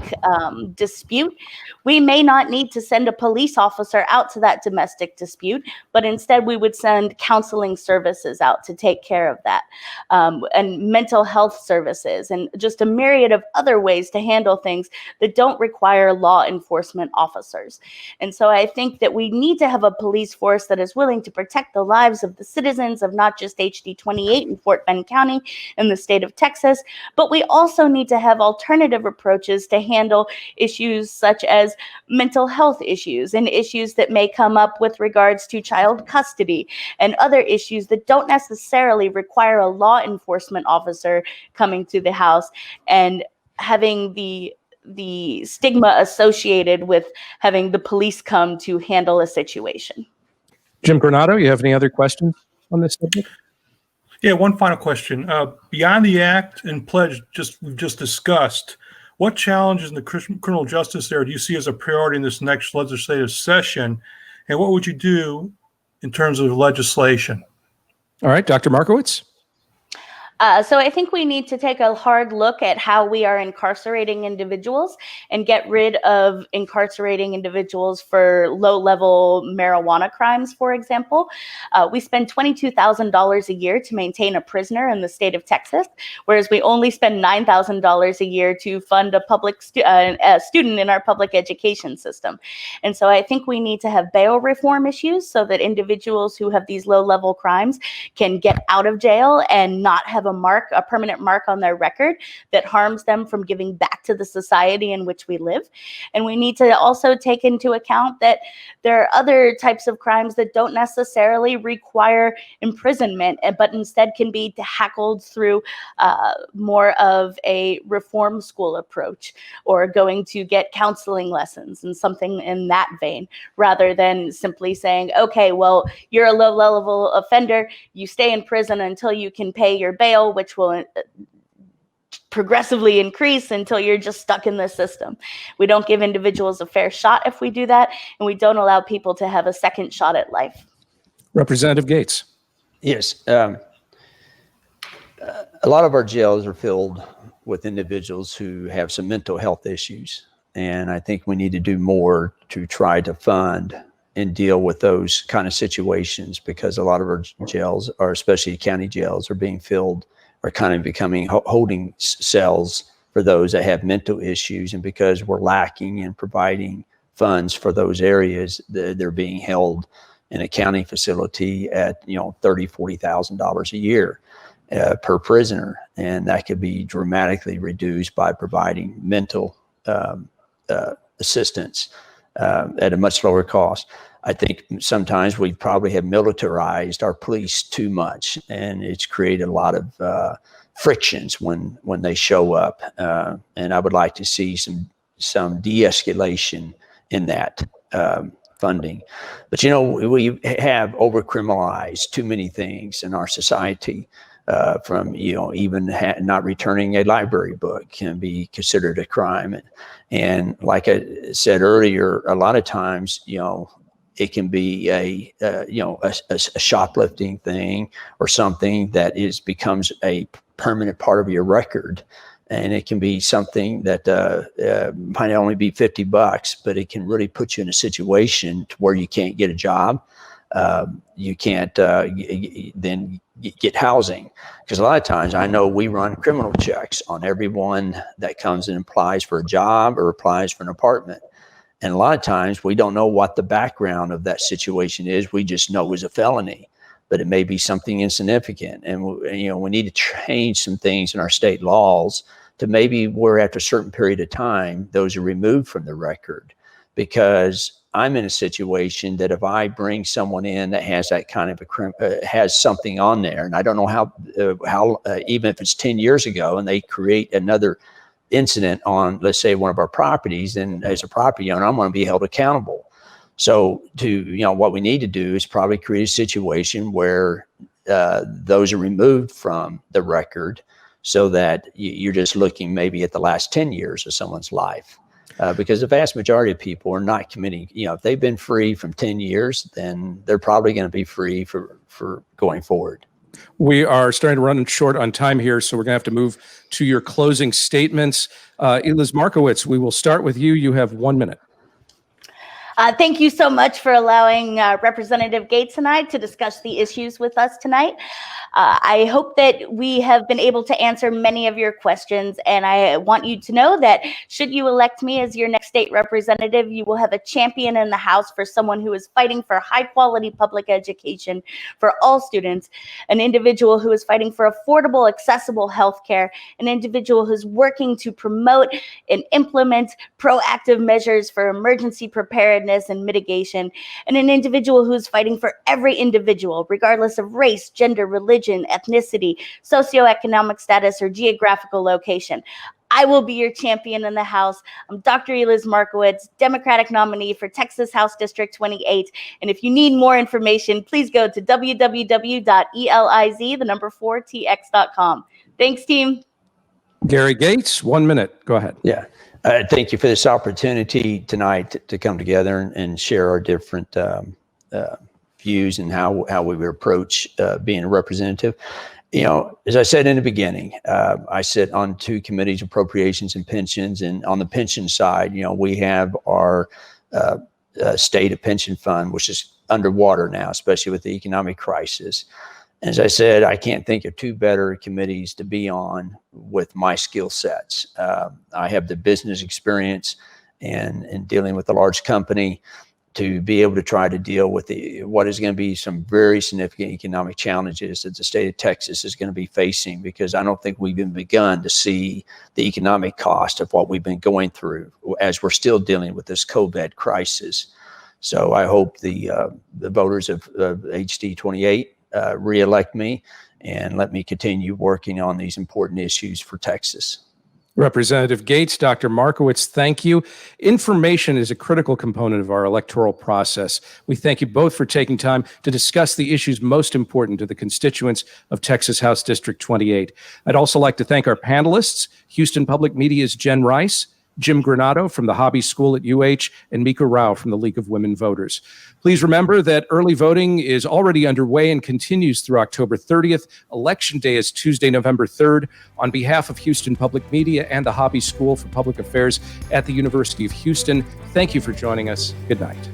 dispute, we may not need to send a police officer out to that domestic dispute, but instead we would send counseling services out to take care of that, and mental health services, and just a myriad of other ways to handle things that don't require law enforcement officers. And so I think that we need to have a police force that is willing to protect the lives of the citizens of not just HD 28 in Fort Bend County in the state of Texas, but we also need to have alternative approaches to handle issues such as mental health issues and issues that may come up with regards to child custody and other issues that don't necessarily require a law enforcement officer coming to the house and having the stigma associated with having the police come to handle a situation. Jim Granado, you have any other questions on this subject? Yeah, one final question. Beyond the act and pledge we've just discussed, what challenges in the criminal justice area do you see as a priority in this next legislative session? And what would you do in terms of legislation? All right, Dr. Markowitz. So I think we need to take a hard look at how we are incarcerating individuals and get rid of incarcerating individuals for low-level marijuana crimes, for example. We spend $22,000 a year to maintain a prisoner in the state of Texas, whereas we only spend $9,000 a year to fund a student in our public education system. And so I think we need to have bail reform issues so that individuals who have these low-level crimes can get out of jail and not have a permanent mark on their record that harms them from giving back to the society in which we live. And we need to also take into account that there are other types of crimes that don't necessarily require imprisonment, but instead can be tackled through more of a reform school approach, or going to get counseling lessons and something in that vein, rather than simply saying, okay, well, you're a low-level offender, you stay in prison until you can pay your bail, which will progressively increase until you're just stuck in the system. We don't give individuals a fair shot if we do that, and we don't allow people to have a second shot at life. Representative Gates. Yes. A lot of our jails are filled with individuals who have some mental health issues. And I think we need to do more to try to fund and deal with those kind of situations, because a lot of our jails, or especially county jails, are being filled, or kind of becoming holding cells for those that have mental issues. And because we're lacking in providing funds for those areas, they're being held in a county facility at $30,000, $40,000 a year per prisoner, and that could be dramatically reduced by providing mental assistance at a much lower cost. I think sometimes we probably have militarized our police too much, and it's created a lot of frictions when they show up. And I would like to see some de-escalation in that funding. But we have over-criminalized too many things in our society. From even not returning a library book can be considered a crime, and like I said earlier, a lot of times it can be a shoplifting thing or something that becomes a permanent part of your record, and it can be something that might only be $50, but it can really put you in a situation to where you can't get a job. You can't then get housing, because a lot of times I know we run criminal checks on everyone that comes and applies for a job or applies for an apartment. And a lot of times we don't know what the background of that situation is. We just know it was a felony, but it may be something insignificant. And we need to change some things in our state laws to maybe where after a certain period of time, those are removed from the record, because I'm in a situation that if I bring someone in that has that kind of has something on there, and I don't know how even if it's 10 years ago, and they create another incident on, let's say, one of our properties, then as a property owner, I'm going to be held accountable. So what we need to do is probably create a situation where those are removed from the record, so that you're just looking maybe at the last 10 years of someone's life. Because the vast majority of people are not committing, if they've been free from 10 years, then they're probably going to be free for going forward. We are starting to run short on time here, so we're going to have to move to your closing statements. Eliz Markowitz, we will start with you. You have 1 minute. Thank you so much for allowing Representative Gates and I to discuss the issues with us tonight. I hope that we have been able to answer many of your questions, and I want you to know that should you elect me as your next state representative, you will have a champion in the House for someone who is fighting for high-quality public education for all students, an individual who is fighting for affordable, accessible healthcare, an individual who's working to promote and implement proactive measures for emergency preparedness and mitigation, and an individual who's fighting for every individual, regardless of race, gender, religion, ethnicity, socioeconomic status, or geographical location. I will be your champion in the House. I'm Dr. Eliz Markowitz, Democratic nominee for Texas House District 28. And if you need more information, please go to www.eliz4tx.com. Thanks, team. Gary Gates, 1 minute. Go ahead. Yeah. Thank you for this opportunity tonight to come together and share our different views and how we would approach being a representative. As I said in the beginning, I sit on 2 committees, Appropriations and Pensions, and on the pension side, we have our state pension fund, which is underwater now, especially with the economic crisis. As I said, I can't think of 2 better committees to be on with my skill sets. I have the business experience and dealing with a large company to be able to try to deal with what is going to be some very significant economic challenges that the state of Texas is going to be facing, because I don't think we've even begun to see the economic cost of what we've been going through as we're still dealing with this COVID crisis. So I hope the voters of HD 28 reelect me and let me continue working on these important issues for Texas. Representative Gates, Dr. Markowitz, thank you. Information is a critical component of our electoral process. We thank you both for taking time to discuss the issues most important to the constituents of Texas House District 28. I'd also like to thank our panelists, Houston Public Media's Jen Rice, Jim Granado from the Hobby School at UH, and Mika Rao from the League of Women Voters. Please remember that early voting is already underway and continues through October 30th. Election Day is Tuesday, November 3rd. On behalf of Houston Public Media and the Hobby School for Public Affairs at the University of Houston, thank you for joining us. Good night.